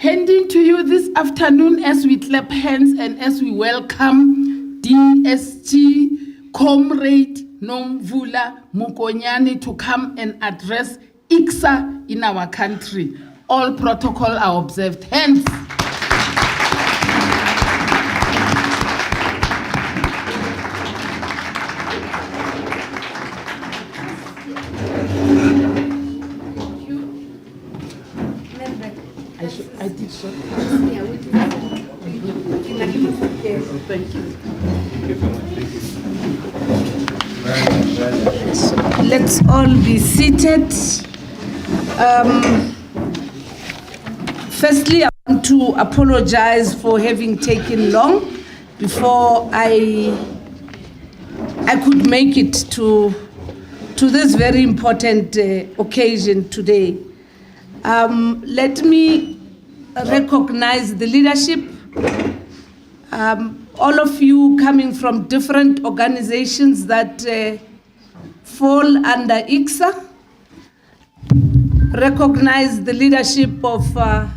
Handing to you this afternoon as we clap hands and as we welcome DST Comrade Nomvula Mokanyani to come and address ICSA in our country. All protocol are observed. Hands. I did so. Thank you. Let's all be seated. Firstly, I want to apologize for having taken long before I could make it to this very important occasion today. Let me recognize the leadership, all of you coming from different organizations that fall under ICSA. Recognize the leadership of fine.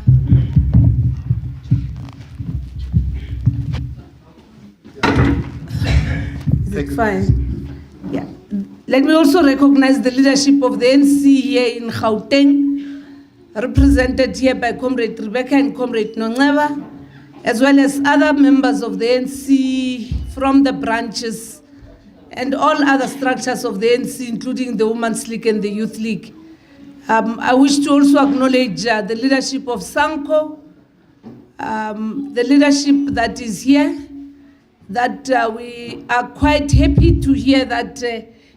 Yeah. Let me also recognize the leadership of the ANC here in Gauteng, represented here by Comrade Rebecca and Comrade Nomvula, as well as other members of the ANC from the branches and all other structures of the ANC, including the Women's League and the Youth League. I wish to also acknowledge the leadership of SANCO, the leadership that is here, that we are quite happy to hear that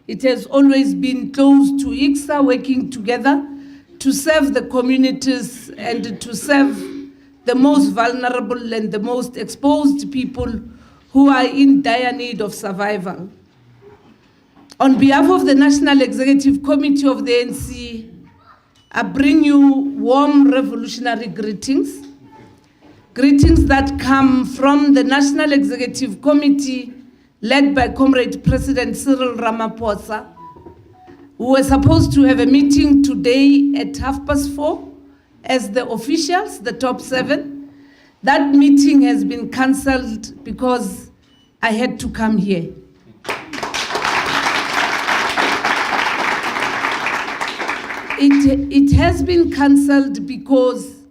it has always been close to ICSA, working together to serve the communities and to serve the most vulnerable and the most exposed people who are in dire need of survival. On behalf of the National Executive Committee of the ANC, I bring you warm revolutionary greetings. Greetings that come from the National Executive Committee led by Comrade President Cyril Ramaphosa. We were supposed to have a meeting today at 4:30 as the officials, the top 7. That meeting has been cancelled because I had to come here. It has been cancelled because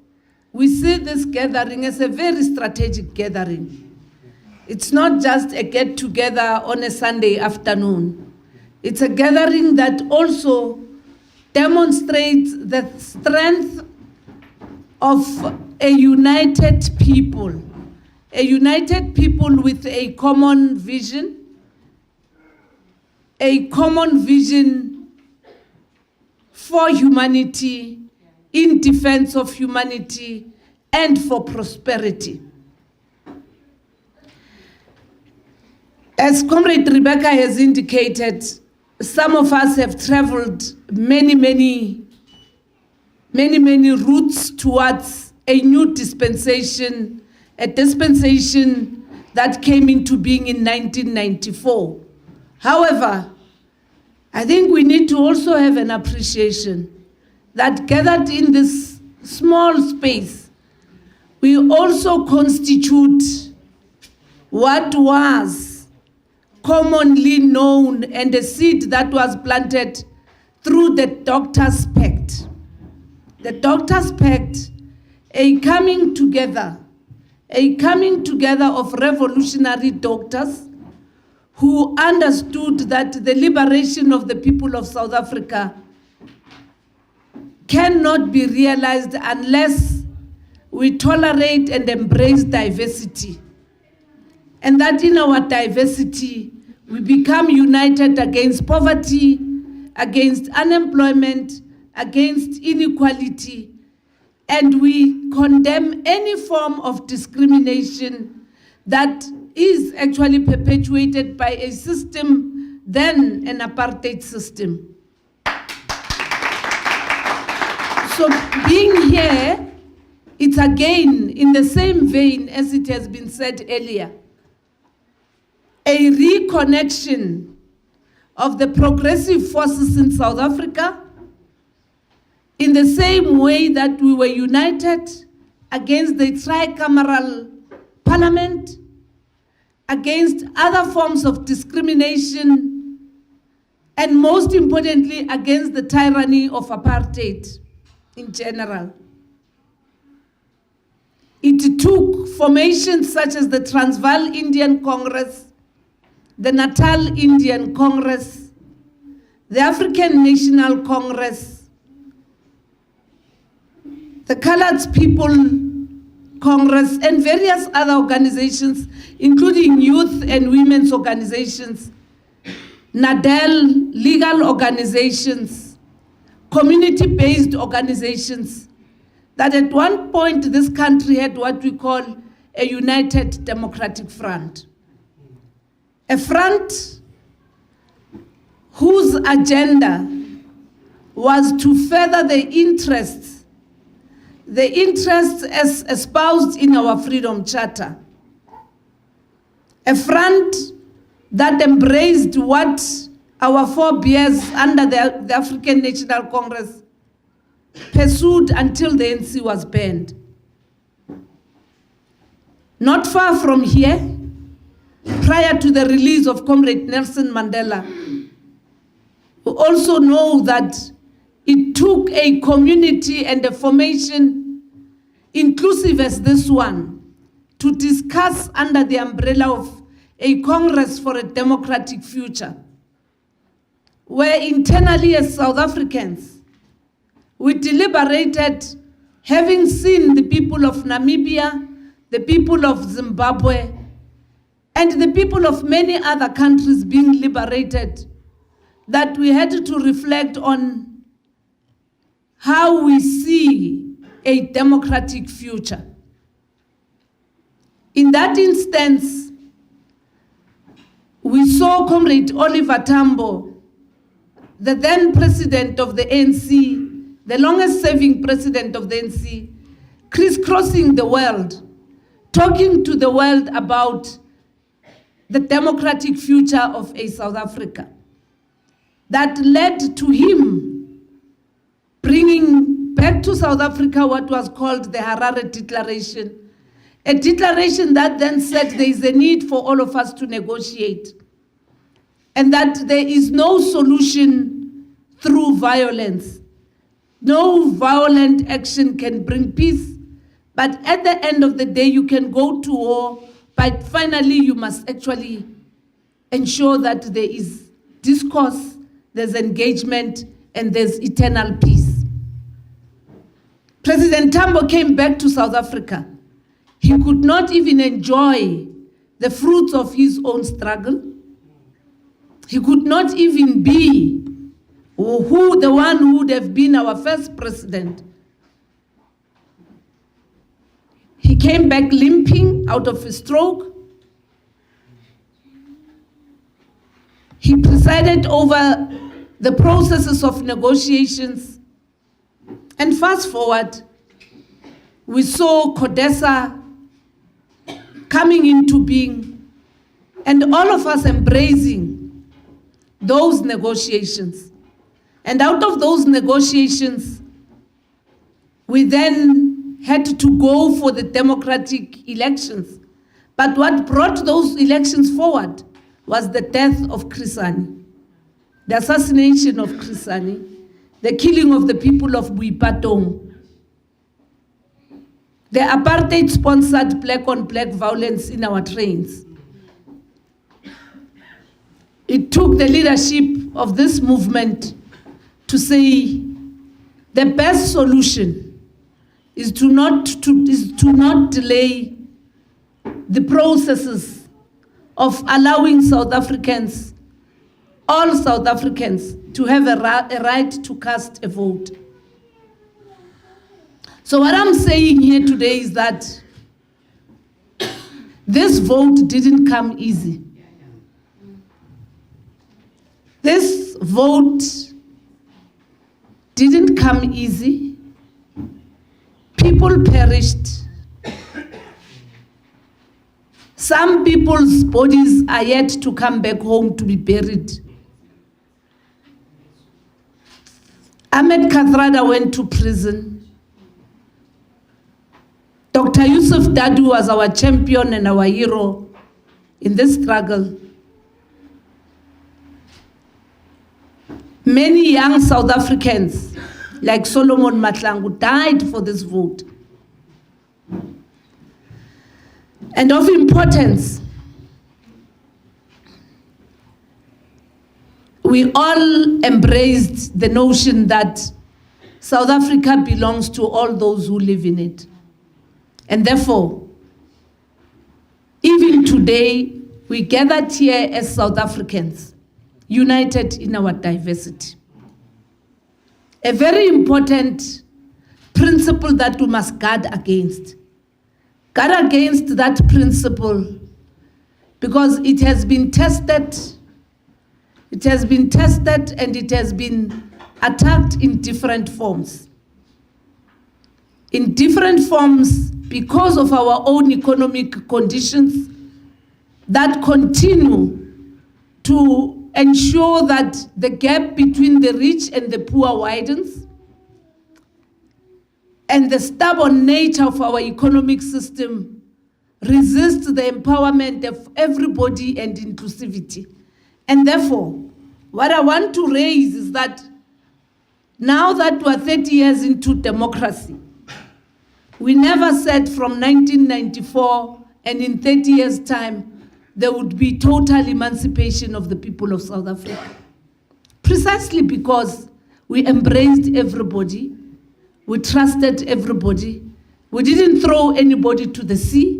we see this gathering as a very strategic gathering. It's not just a get-together on a Sunday afternoon. It's a gathering that also demonstrates the strength of a united people with a common vision for humanity, in defense of humanity, and for prosperity. As Comrade Rebecca has indicated, some of us have traveled many routes towards a new dispensation, a dispensation that came into being in 1994. However, I think we need to also have an appreciation that gathered in this small space, we also constitute what was commonly known and a seed that was planted through the Doctors' Pact. The Doctors' Pact, a coming together of revolutionary doctors who understood that the liberation of the people of South Africa cannot be realized unless we tolerate and embrace diversity. And that in our diversity, we become united against poverty, against unemployment, against inequality, and we condemn any form of discrimination that is actually perpetuated by a system, then an apartheid system. So being here, it's again in the same vein as it has been said earlier, a reconnection of the progressive forces in South Africa in the same way that we were united against the tricameral parliament, against other forms of discrimination, and most importantly, against the tyranny of apartheid in general. It took formations such as the Transvaal Indian Congress, the Natal Indian Congress, the African National Congress, the Colored People Congress, and various other organizations, including youth and women's organizations, NADEL, legal organizations, community-based organizations, that at one point this country had what we call a united democratic front. A front whose agenda was to further the interests as espoused in our Freedom Charter. A front that embraced what our forebears under the African National Congress pursued until the ANC was banned. Not far from here, prior to the release of Comrade Nelson Mandela, we also know that it took a community and a formation inclusive as this one to discuss under the umbrella of a Congress for a Democratic Future, where internally as South Africans, we deliberated, having seen the people of Namibia, the people of Zimbabwe, and the people of many other countries being liberated, that we had to reflect on how we see a democratic future. In that instance, we saw Comrade Oliver Tambo, the then president of the ANC, the longest serving president of the ANC, crisscrossing the world, talking to the world about the democratic future of a South Africa. That led to him bringing back to South Africa what was called the Harare Declaration, a declaration that then said there is a need for all of us to negotiate, and that there is no solution through violence. No violent action can bring peace, but at the end of the day, you can go to war, but finally you must actually ensure that there is discourse, there's engagement, and there's eternal peace. President Tambo came back to South Africa. He could not even enjoy the fruits of his own struggle. He could not even be the one who would have been our first president. He came back limping out of a stroke. He presided over the processes of negotiations. And fast forward, we saw CODESA coming into being, and all of us embracing those negotiations. And out of those negotiations, we then had to go for the democratic elections. But what brought those elections forward was the death of Chris Hani, the assassination of Chris Hani, the killing of the people of Boipatong, the apartheid-sponsored black-on-black violence in our trains. It took the leadership of this movement to say the best solution is to not delay the processes of allowing South Africans, all South Africans, to have a right to cast a vote. So what I'm saying here today is that this vote didn't come easy. This vote didn't come easy. People perished. Some people's bodies are yet to come back home to be buried. Ahmed Kathrada went to prison. Dr. Yusuf Dadu was our champion and our hero in this struggle. Many young South Africans, like Solomon Mahlangu, died for this vote. And of importance, we all embraced the notion that South Africa belongs to all those who live in it. And therefore, even today, we gathered here as South Africans, united in our diversity. A very important principle that we must guard against. Guard against that principle because it has been tested. It has been tested and it has been attacked in different forms. In different forms because of our own economic conditions that continue to ensure that the gap between the rich and the poor widens, and the stubborn nature of our economic system resists the empowerment of everybody and inclusivity. And therefore, what I want to raise is that now that we're 30 years into democracy, we never said from 1994 and in 30 years' time, there would be total emancipation of the people of South Africa. Precisely because we embraced everybody, we trusted everybody, we didn't throw anybody to the sea,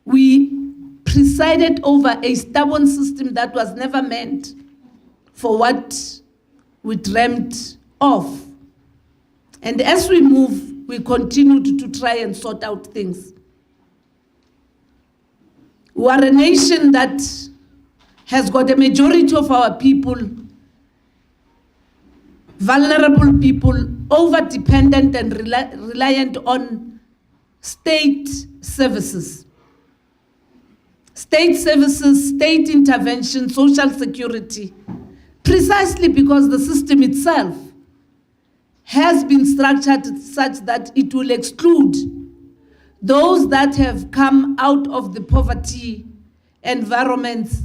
we presided over a stubborn system that was never meant for what we dreamt of. And as we move, we continued to try and sort out things. We are a nation that has got a majority of our people, vulnerable people, over-dependent and reliant on state services. State services, state intervention, social security, precisely because the system itself has been structured such that it will exclude those that have come out of the poverty environments,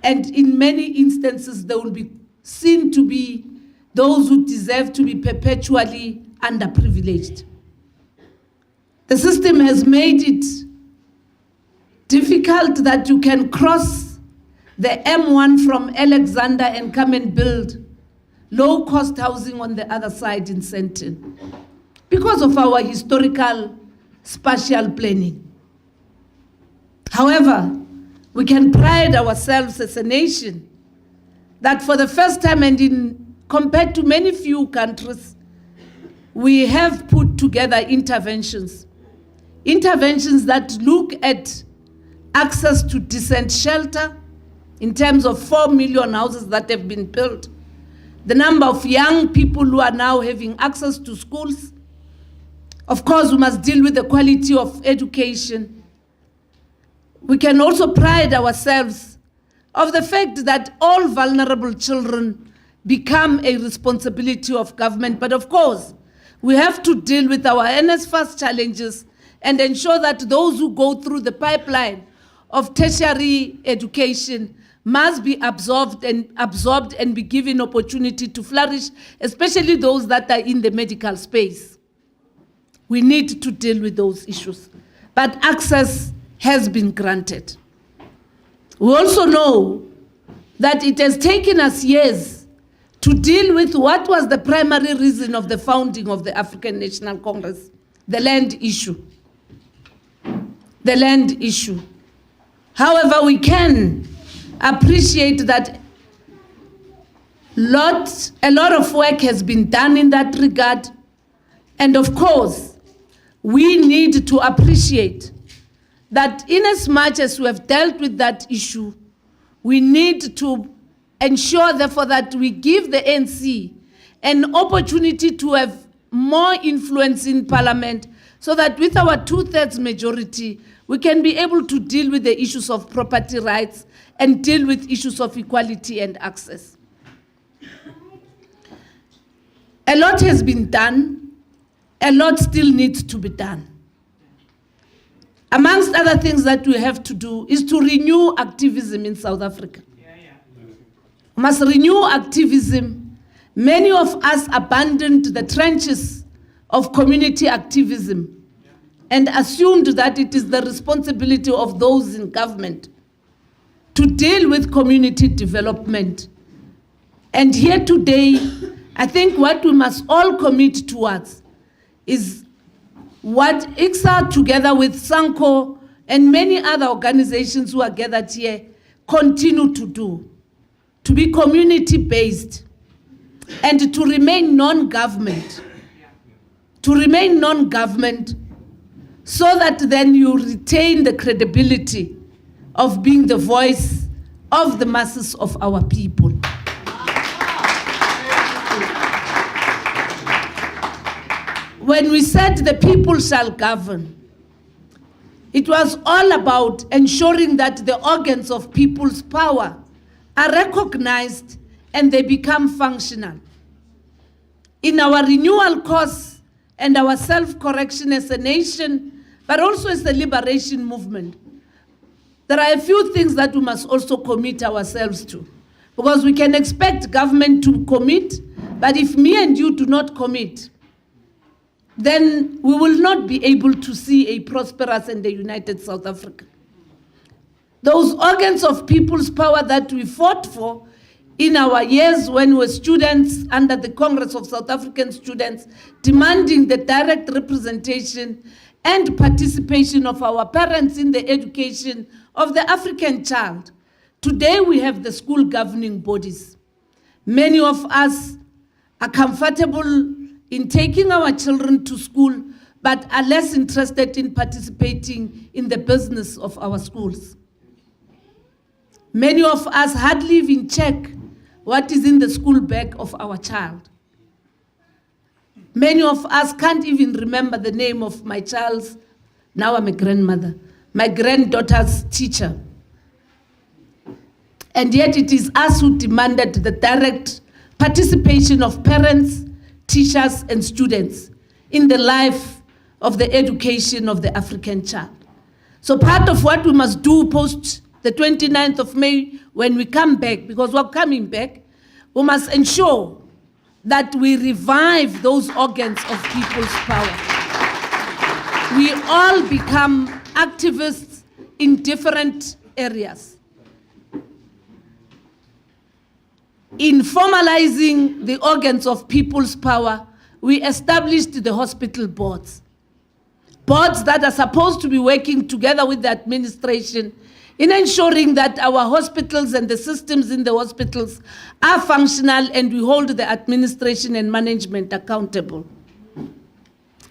and in many instances they will be seen to be those who deserve to be perpetually underprivileged. The system has made it difficult that you can cross the M1 from Alexander and come and build low-cost housing on the other side in Sandton because of our historical spatial planning. However, we can pride ourselves as a nation that for the first time and compared to many few countries, we have put together interventions that look at access to decent shelter in terms of 4 million houses that have been built, the number of young people who are now having access to schools. Of course, we must deal with the quality of education. We can also pride ourselves of the fact that all vulnerable children become a responsibility of government. But of course, we have to deal with our NSFAS challenges and ensure that those who go through the pipeline of tertiary education must be absorbed and be given opportunity to flourish, especially those that are in the medical space. We need to deal with those issues. But access has been granted. We also know that it has taken us years to deal with what was the primary reason of the founding of the African National Congress, the land issue. The land issue. However, we can appreciate that a lot of work has been done in that regard. And of course, we need to appreciate that in as much as we have dealt with that issue, we need to ensure, therefore, that we give the ANC an opportunity to have more influence in Parliament so that with our 2/3 majority, we can be able to deal with the issues of property rights and deal with issues of equality and access. A lot has been done. A lot still needs to be done. amongst other things that we have to do, is to renew activism in South Africa. We must renew activism. Many of us abandoned the trenches of community activism and assumed that it is the responsibility of those in government to deal with community development. And here today, I think what we must all commit towards is what ICSA, together with SANCO and many other organizations who are gathered here, continue to do, to be community-based and to remain non-government, so that then you retain the credibility of being the voice of the masses of our people. When we said the people shall govern, it was all about ensuring that the organs of people's power are recognized and they become functional. In our renewal course and our self-correction as a nation, but also as a liberation movement, there are a few things that we must also commit ourselves to. Because we can expect government to commit, but if me and you do not commit, then we will not be able to see a prosperous and a united South Africa. Those organs of people's power that we fought for in our years when we were students under the Congress of South African Students, demanding the direct representation and participation of our parents in the education of the African child. Today we have the school governing bodies. Many of us are comfortable in taking our children to school, but are less interested in participating in the business of our schools. Many of us hardly even check what is in the school bag of our child. Many of us can't even remember the name of my child's, now I'm a grandmother, my granddaughter's teacher. And yet it is us who demanded the direct participation of parents, teachers, and students in the life of the education of the African child. So part of what we must do post the 29th of May, when we come back, because we're coming back, we must ensure that we revive those organs of people's power. We all become activists in different areas. In formalizing the organs of people's power, we established the hospital boards. Boards that are supposed to be working together with the administration in ensuring that our hospitals and the systems in the hospitals are functional and we hold the administration and management accountable.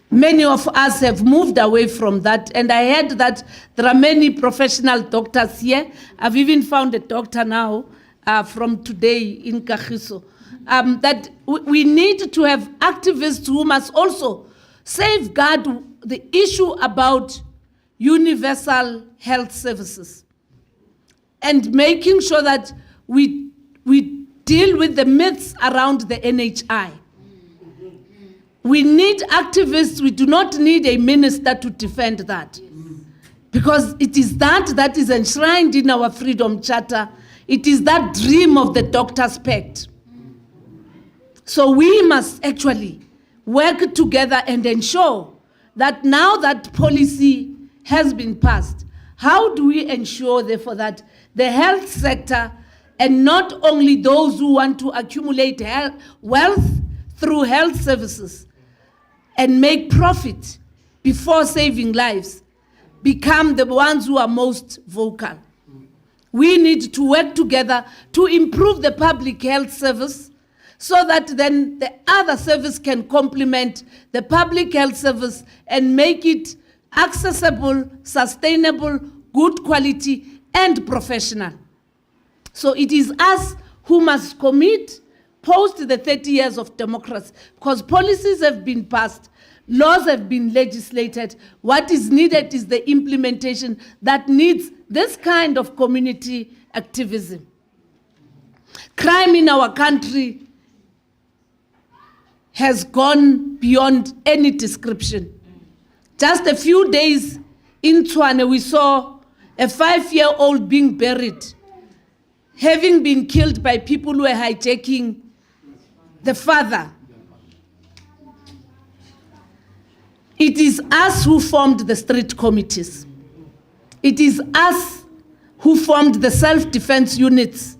Many of us have moved away from that, and I heard that there are many professional doctors here. I've even found a doctor now from today in Kagiso, that we need to have activists who must also safeguard the issue about universal health services and making sure that we deal with the myths around the NHI. We need activists. We do not need a minister to defend that, because it is that is enshrined in our Freedom Charter. It is that dream of the Doctors' Pact. So we must actually work together and ensure that now that policy has been passed, how do we ensure, therefore, that the health sector, and not only those who want to accumulate wealth through health services and make profit before saving lives, become the ones who are most vocal? We need to work together to improve the public health service so that then the other service can complement the public health service and make it accessible, sustainable, good quality, and professional. So it is us who must commit post the 30 years of democracy, because policies have been passed, laws have been legislated. What is needed is the implementation that needs this kind of community activism. Crime in our country has gone beyond any description. Just a few days In Tshwane, we saw a 5-year-old being buried, having been killed by people who were hijacking the father. It is us who formed the street committees. It is us who formed the self-defense units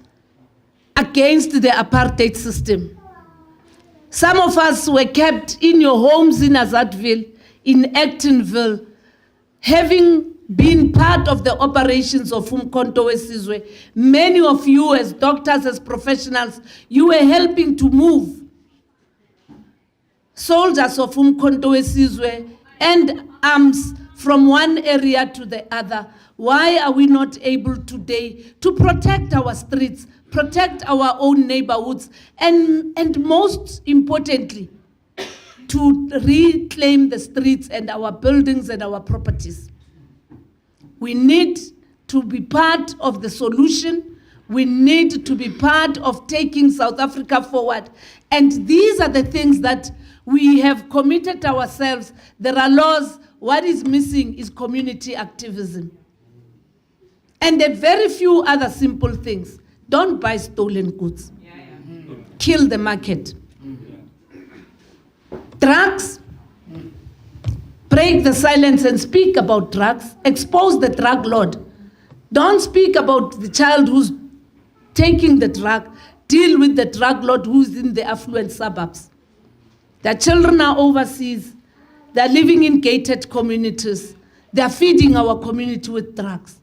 against the apartheid system. Some of us were kept in your homes in Azadville, in Actonville, having been part of the operations of Umkhonto weSizwe. Many of you as doctors, as professionals, you were helping to move soldiers of Umkhonto weSizwe and arms from one area to the other. Why are we not able today to protect our streets, protect our own neighborhoods, and most importantly, to reclaim the streets and our buildings and our properties? We need to be part of the solution. We need to be part of taking South Africa forward. And these are the things that we have committed ourselves. There are laws. What is missing is community activism. And a very few other simple things. Don't buy stolen goods. Kill the market. Drugs. Break the silence and speak about drugs. Expose the drug lord. Don't speak about the child who's taking the drug. Deal with the drug lord who's in the affluent suburbs. Their children are overseas. They're living in gated communities. They're feeding our community with drugs.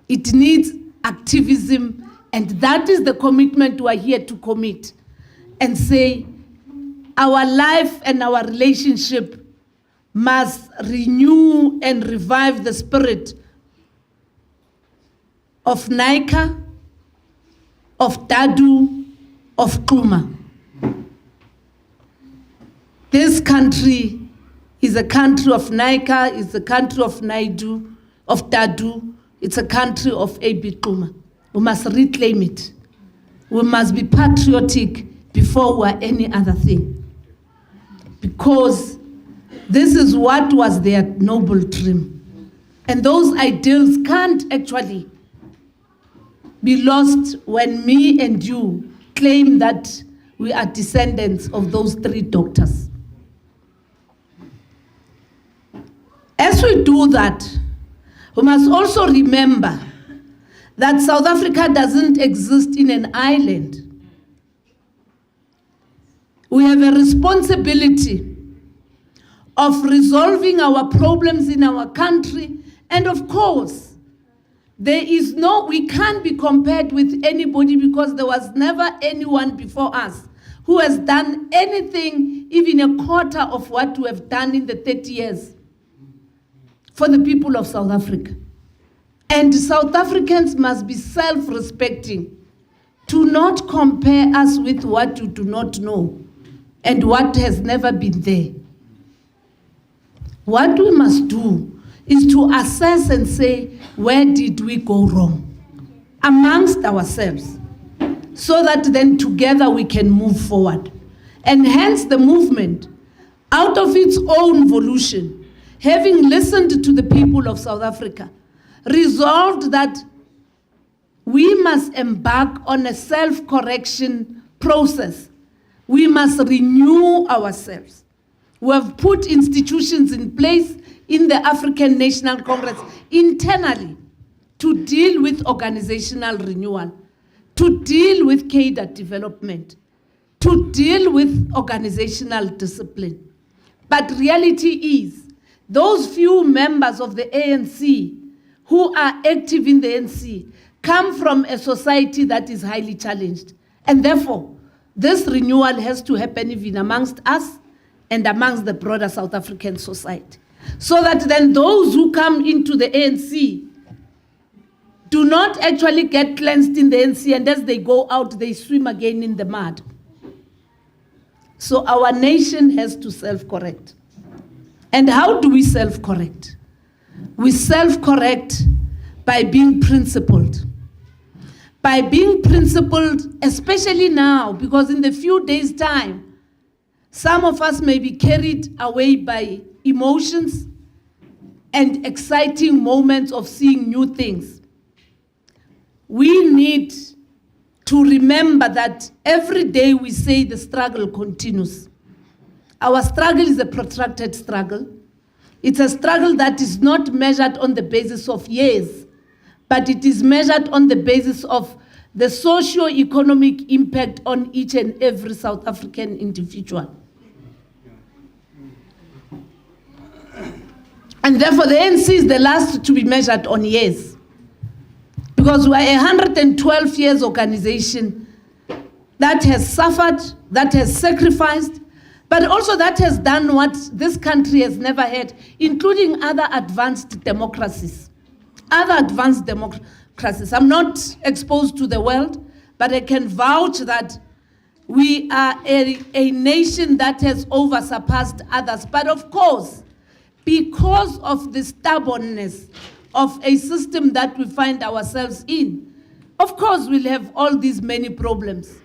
It needs activism, and that is the commitment we are here to commit and say our life and our relationship must renew and revive the spirit of Naika, of Dadu, of Kluma. This country is a country of Naika, it's a country of Naidu, of Dadu, it's a country of A.B. Kluma. We must reclaim it. We must be patriotic before we are any other thing. Because this is what was their noble dream. And those ideals can't actually be lost when me and you claim that we are descendants of those 3 doctors. As we do that, we must also remember that South Africa doesn't exist in an island. We have a responsibility of resolving our problems in our country, and of course, we can't be compared with anybody because there was never anyone before us who has done anything, even a quarter of what we have done in the 30 years for the people of South Africa. And South Africans must be self-respecting to not compare us with what you do not know and what has never been there. What we must do is to assess and say, where did we go wrong amongst ourselves, so that then together we can move forward. And hence the movement, out of its own volition, having listened to the people of South Africa, resolved that we must embark on a self-correction process. We must renew ourselves. We have put institutions in place in the African National Congress internally to deal with organizational renewal, to deal with cadre development, to deal with organizational discipline. But reality is, those few members of the ANC who are active in the ANC come from a society that is highly challenged. And therefore, this renewal has to happen even amongst us and amongst the broader South African society. So that then those who come into the ANC do not actually get cleansed in the ANC, and as they go out, they swim again in the mud. So our nation has to self-correct. And how do we self-correct? We self-correct by being principled. By being principled, especially now, because in the few days' time, some of us may be carried away by emotions and exciting moments of seeing new things. We need to remember that every day we say the struggle continues. Our struggle is a protracted struggle. It's a struggle that is not measured on the basis of years, but it is measured on the basis of the socio-economic impact on each and every South African individual. And therefore the ANC is the last to be measured on years, because we are a 112 years organization that has suffered, that has sacrificed, but also that has done what this country has never had, including other advanced democracies. Other advanced democracies. I'm not exposed to the world, but I can vouch that we are a nation that has over-surpassed others. But of course, because of the stubbornness of a system that we find ourselves in, of course we'll have all these many problems.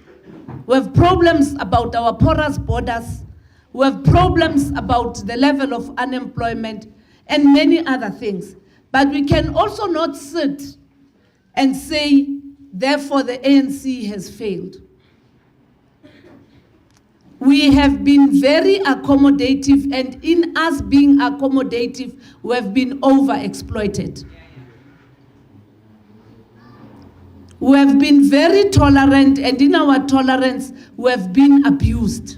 We have problems about our porous borders. We have problems about the level of unemployment and many other things. But we can also not sit and say, therefore the ANC has failed. We have been very accommodative, and in us being accommodative, we have been overexploited. We have been very tolerant, and in our tolerance, we have been abused.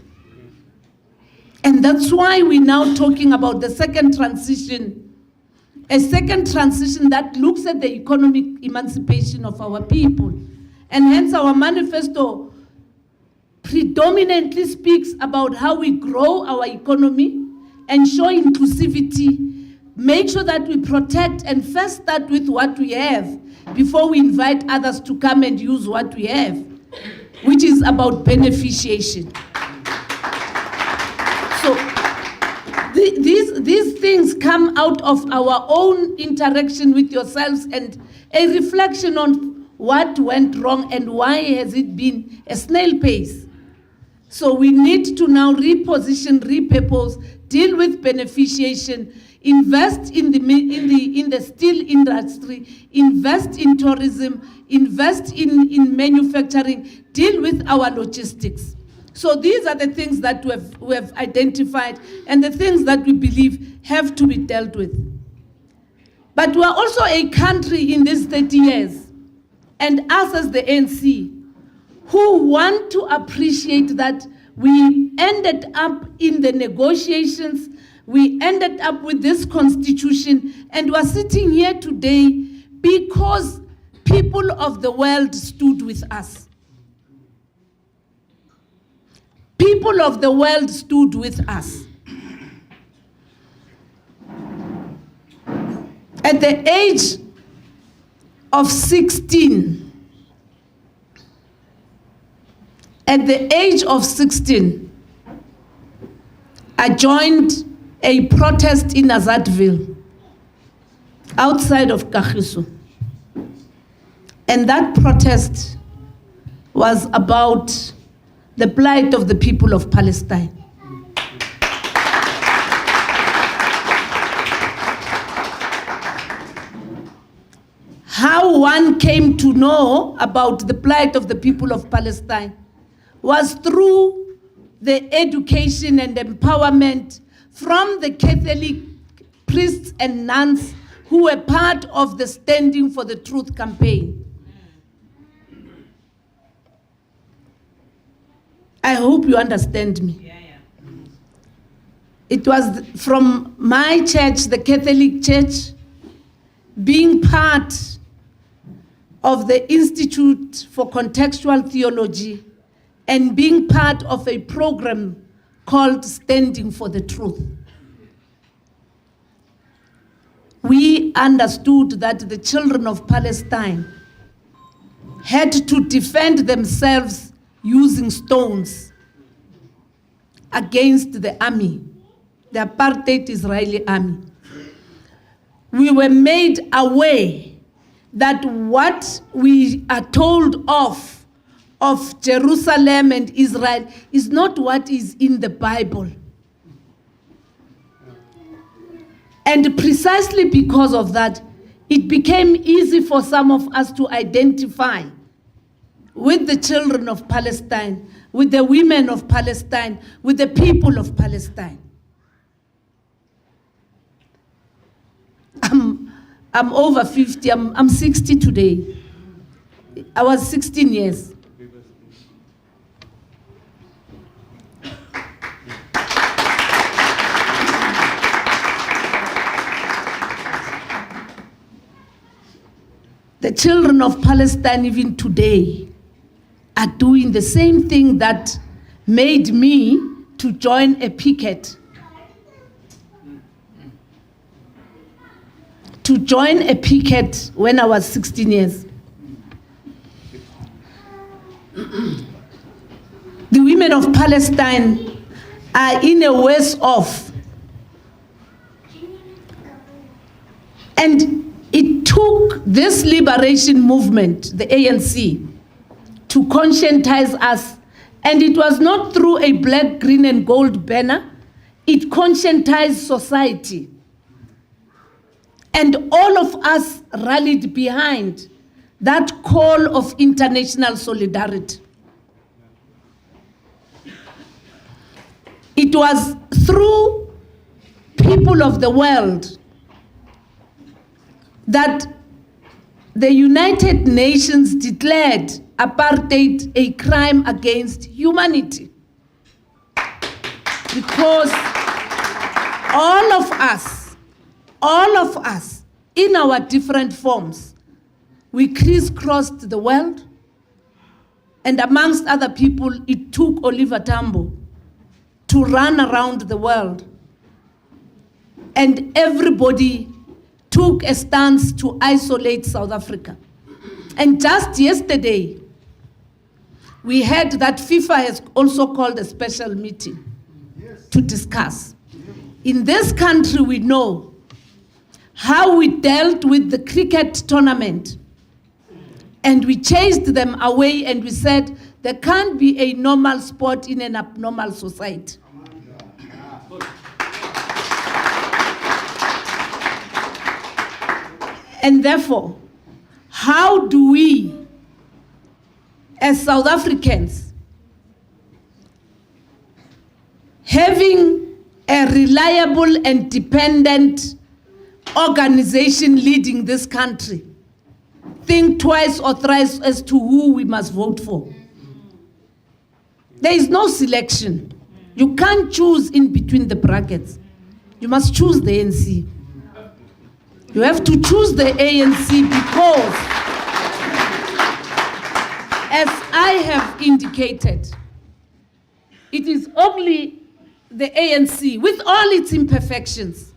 And that's why we're now talking about the second transition, a second transition that looks at the economic emancipation of our people. And hence our manifesto predominantly speaks about how we grow our economy, ensure inclusivity, make sure that we protect and first start with what we have before we invite others to come and use what we have, which is about beneficiation. So these things come out of our own interaction with yourselves and a reflection on what went wrong and why has it been a snail pace. So we need to now reposition, repurpose, deal with beneficiation, invest in the steel industry, invest in tourism, invest in manufacturing, deal with our logistics. So these are the things that we have identified and the things that we believe have to be dealt with. But we are also a country in these 30 years, and us as the ANC, who want to appreciate that we ended up in the negotiations, we ended up with this constitution, and we're sitting here today because people of the world stood with us. People of the world stood with us. At the age of 16, I joined a protest in Azadville, outside of Kagiso. And that protest was about the plight of the people of Palestine. How one came to know about the plight of the people of Palestine was through the education and empowerment from the Catholic priests and nuns who were part of the Standing for the Truth campaign. I hope you understand me. It was from my church, the Catholic Church, being part of the Institute for Contextual Theology and being part of a program called Standing for the Truth. We understood that the children of Palestine had to defend themselves using stones against the army, the apartheid Israeli army. We were made aware that what we are told of Jerusalem and Israel is not what is in the Bible. And precisely because of that, it became easy for some of us to identify with the children of Palestine, with the women of Palestine, with the people of Palestine. I'm over 50, I'm 60 today. I was 16 years. The children of Palestine, even today, are doing the same thing that made me to join a picket. To join a picket when I was 16 years. The women of Palestine are in a worse off. And it took this liberation movement, the ANC, to conscientize us. And it was not through a black, green, and gold banner. It conscientized society. And all of us rallied behind that call of international solidarity. It was through people of the world that the United Nations declared apartheid a crime against humanity. Because all of us, in our different forms, we crisscrossed the world, and amongst other people, it took Oliver Tambo to run around the world. And everybody took a stance to isolate South Africa. And just yesterday, we heard that FIFA has also called a special meeting to discuss. In this country, we know how we dealt with the cricket tournament, and we chased them away, and we said there can't be a normal sport in an abnormal society. And therefore, how do we, as South Africans, having a reliable and dependent organization leading this country, think twice or thrice as to who we must vote for? There is no selection. You can't choose in between the brackets. You must choose the ANC. You have to choose the ANC because, as I have indicated, it is only the ANC, with all its imperfections,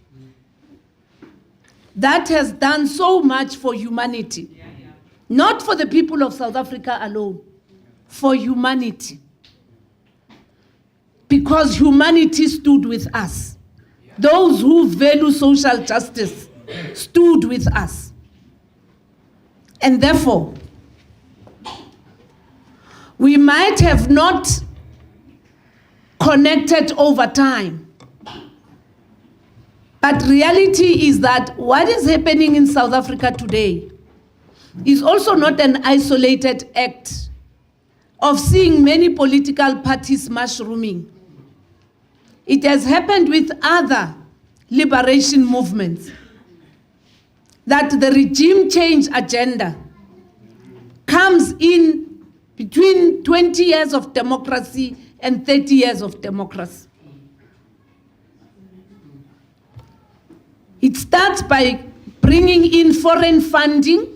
that has done so much for humanity. Not for the people of South Africa alone, for humanity. Because humanity stood with us. Those who value social justice stood with us. And therefore, we might have not connected over time, but reality is that what is happening in South Africa today is also not an isolated act of seeing many political parties mushrooming. It has happened with other liberation movements, that the regime change agenda comes in between 20 years of democracy and 30 years of democracy. It starts by bringing in foreign funding,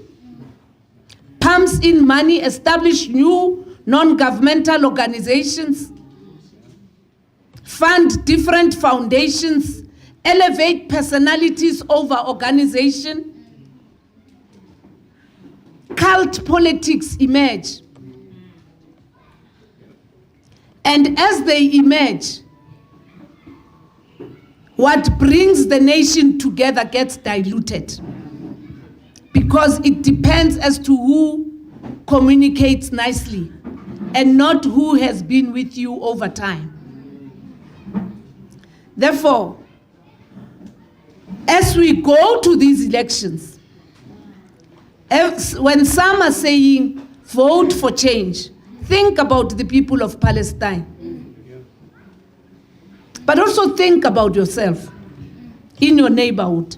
pumps in money, establish new non-governmental organizations, fund different foundations, elevate personalities over organization. Cult politics emerge. And as they emerge, what brings the nation together gets diluted, because it depends as to who communicates nicely and not who has been with you over time. Therefore, as we go to these elections, when some are saying vote for change, think about the people of Palestine. But also think about yourself in your neighborhood.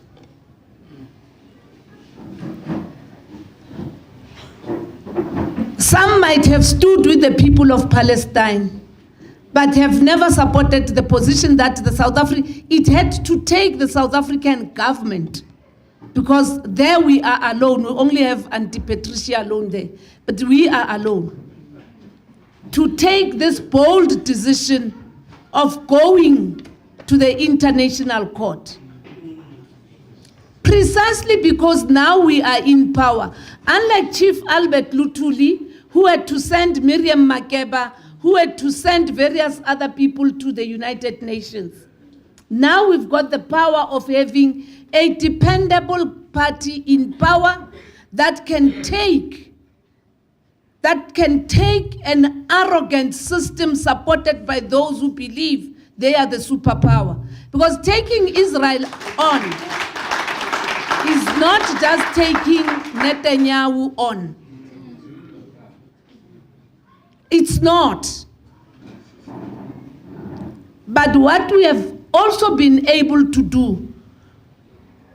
Some might have stood with the people of Palestine, but have never supported the position that it had to take the South African government, because there we are alone. We only have Anti-Patricia alone there, but we are alone. To take this bold decision of going to the International Court. Precisely because now we are in power. Unlike Chief Albert Lutuli, who had to send Miriam Makeba, who had to send various other people to the United Nations. Now we've got the power of having a dependable party in power that can take an arrogant system supported by those who believe they are the superpower. Because taking Israel on is not just taking Netanyahu on. It's not. But what we have also been able to do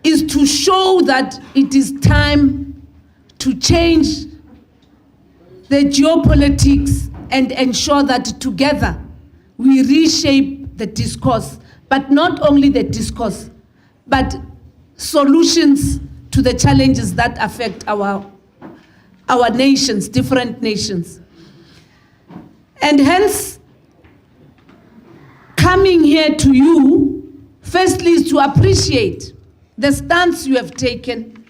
is to show that it is time to change the geopolitics and ensure that together we reshape the discourse, but not only the discourse, but solutions to the challenges that affect our nations, different nations. And hence, coming here to you, firstly, is to appreciate the stance you have taken.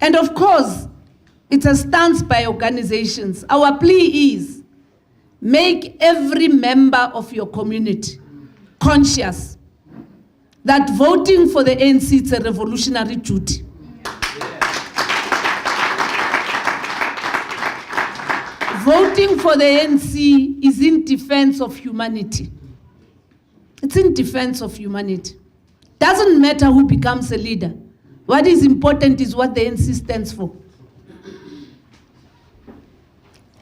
And of course, it's a stance by organizations. Our plea is, make every member of your community conscious that voting for the ANC is a revolutionary duty. Voting for the ANC is in defense of humanity. It's in defense of humanity. Doesn't matter who becomes a leader. What is important is what the ANC stands for.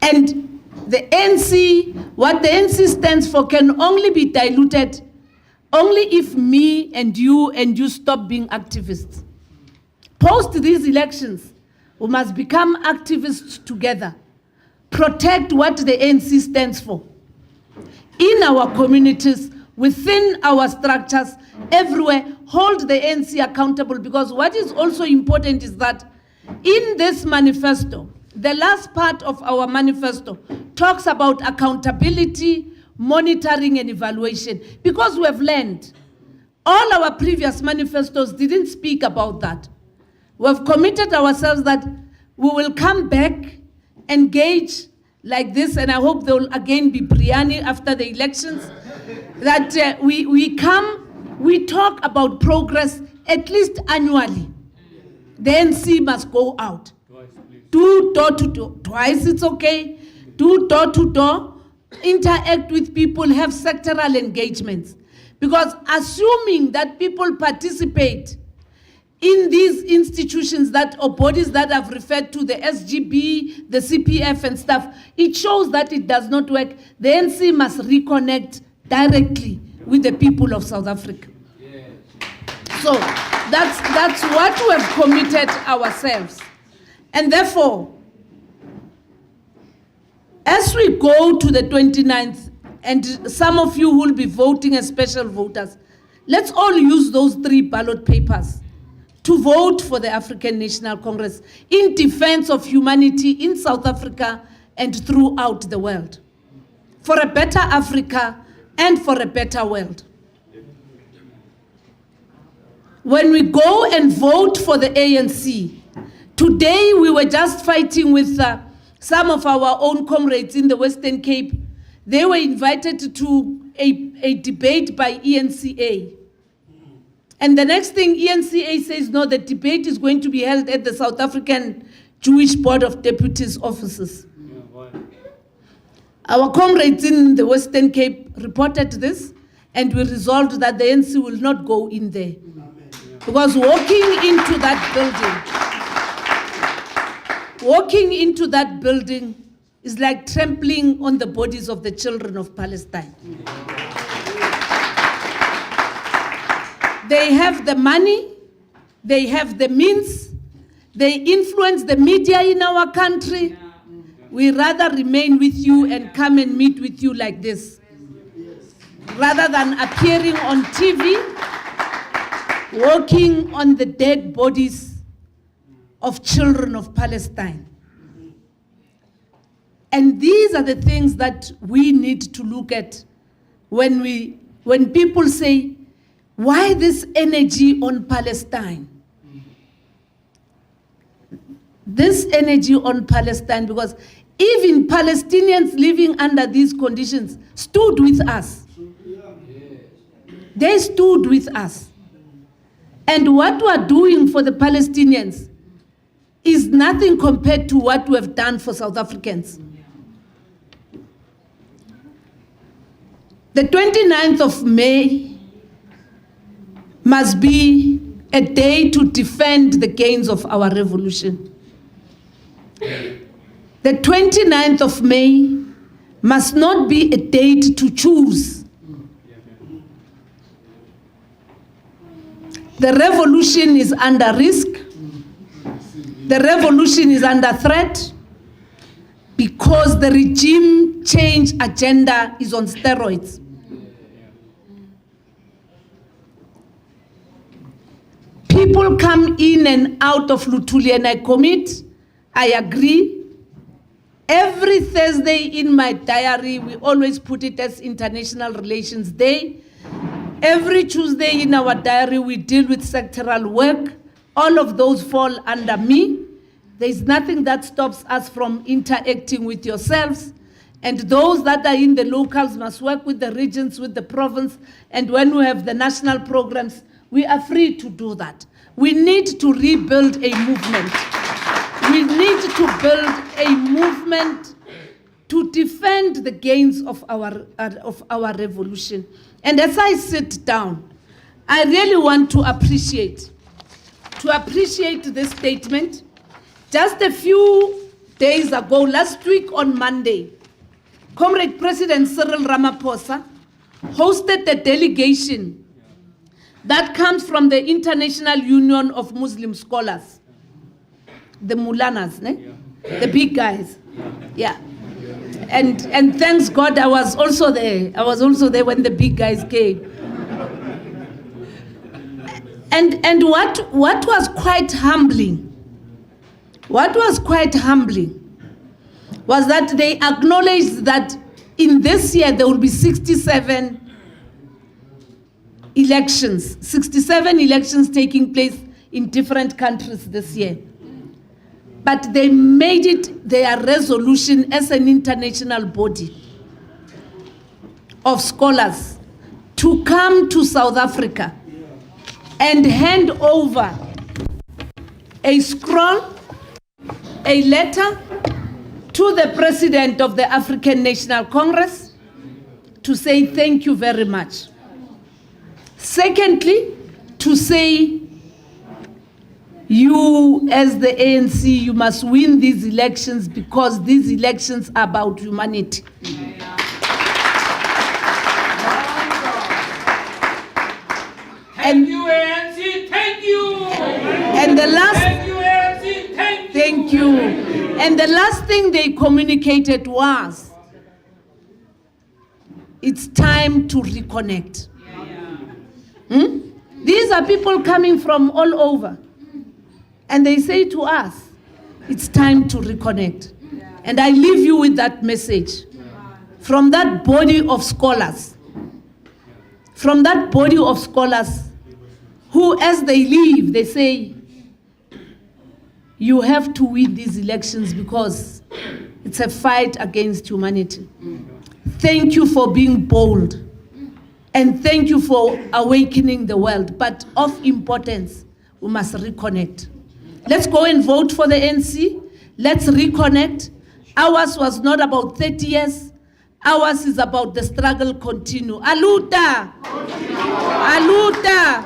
And the ANC, what the ANC stands for can only be diluted only if me and you stop being activists. Post these elections, we must become activists together. Protect what the ANC stands for. In our communities, within our structures, everywhere, hold the ANC accountable, because what is also important is that in this manifesto, the last part of our manifesto talks about accountability, monitoring and evaluation, because we have learned all our previous manifestos didn't speak about that. We have committed ourselves that we will come back, engage like this, and I hope there will again be biryani after the elections, that we come, we talk about progress at least annually. The ANC must go out. Do door to door. Twice it's okay. Do door to door. Interact with people, have sectoral engagements. Because assuming that people participate in these institutions or bodies that I've referred to, the SGB, the CPF and stuff, it shows that it does not work. The ANC must reconnect directly with the people of South Africa. Yes. So that's what we have committed ourselves. And therefore, as we go to the 29th, and some of you will be voting as special voters, let's all use those 3 ballot papers to vote for the African National Congress in defense of humanity in South Africa and throughout the world, for a better Africa and for a better world. When we go and vote for the ANC, today we were just fighting with some of our own comrades in the Western Cape. They were invited to a debate by ENCA. And the next thing, ENCA says, no, the debate is going to be held at the South African Jewish Board of Deputies offices. Our comrades in the Western Cape reported this, and we resolved that the ANC will not go in there. Because walking into that building is like trampling on the bodies of the children of Palestine. They have the money, they have the means, they influence the media in our country. We rather remain with you and come and meet with you like this, rather than appearing on TV, walking on the dead bodies of children of Palestine. And these are the things that we need to look at when people say, why this energy on Palestine? This energy on Palestine, because even Palestinians living under these conditions stood with us. They stood with us. And what we are doing for the Palestinians is nothing compared to what we have done for South Africans. The 29th of May must be a day to defend the gains of our revolution. The 29th of May must not be a date to choose. The revolution is under risk. The revolution is under threat because the regime change agenda is on steroids. People come in and out of Luthuli, and I agree. Every Thursday in my diary, we always put it as International Relations Day. Every Tuesday in our diary, we deal with sectoral work. All of those fall under me. There's nothing that stops us from interacting with yourselves. And those that are in the locals must work with the regions, with the province. And when we have the national programs, we are free to do that. We need to rebuild a movement. We need to build a movement to defend the gains of our revolution. And as I sit down, I really want to appreciate this statement. Just a few days ago, last week on Monday, Comrade President Cyril Ramaphosa hosted a delegation that comes from the International Union of Muslim Scholars, the Moulanas, the big guys, yeah. And thanks God, I was also there. I was also there when the big guys came. And what was quite humbling, was that they acknowledged that in this year there will be 67 elections taking place in different countries this year. But they made it their resolution as an international body of scholars to come to South Africa and hand over a scroll, a letter to the President of the African National Congress to say thank you very much. Secondly, to say you as the ANC, you must win these elections because these elections are about humanity. Thank you, ANC, thank you. And the last, thank you, ANC, thank you. And the last thing they communicated was, it's time to reconnect. These are people coming from all over. And they say to us, it's time to reconnect. And I leave you with that message from that body of scholars. From that body of scholars who, as they leave, they say, you have to win these elections because it's a fight against humanity. Thank you for being bold. And thank you for awakening the world. But of importance, we must reconnect. Let's go and vote for the ANC. Let's reconnect. Ours was not about 30 years. Ours is about the struggle continue. Aluta! Aluta!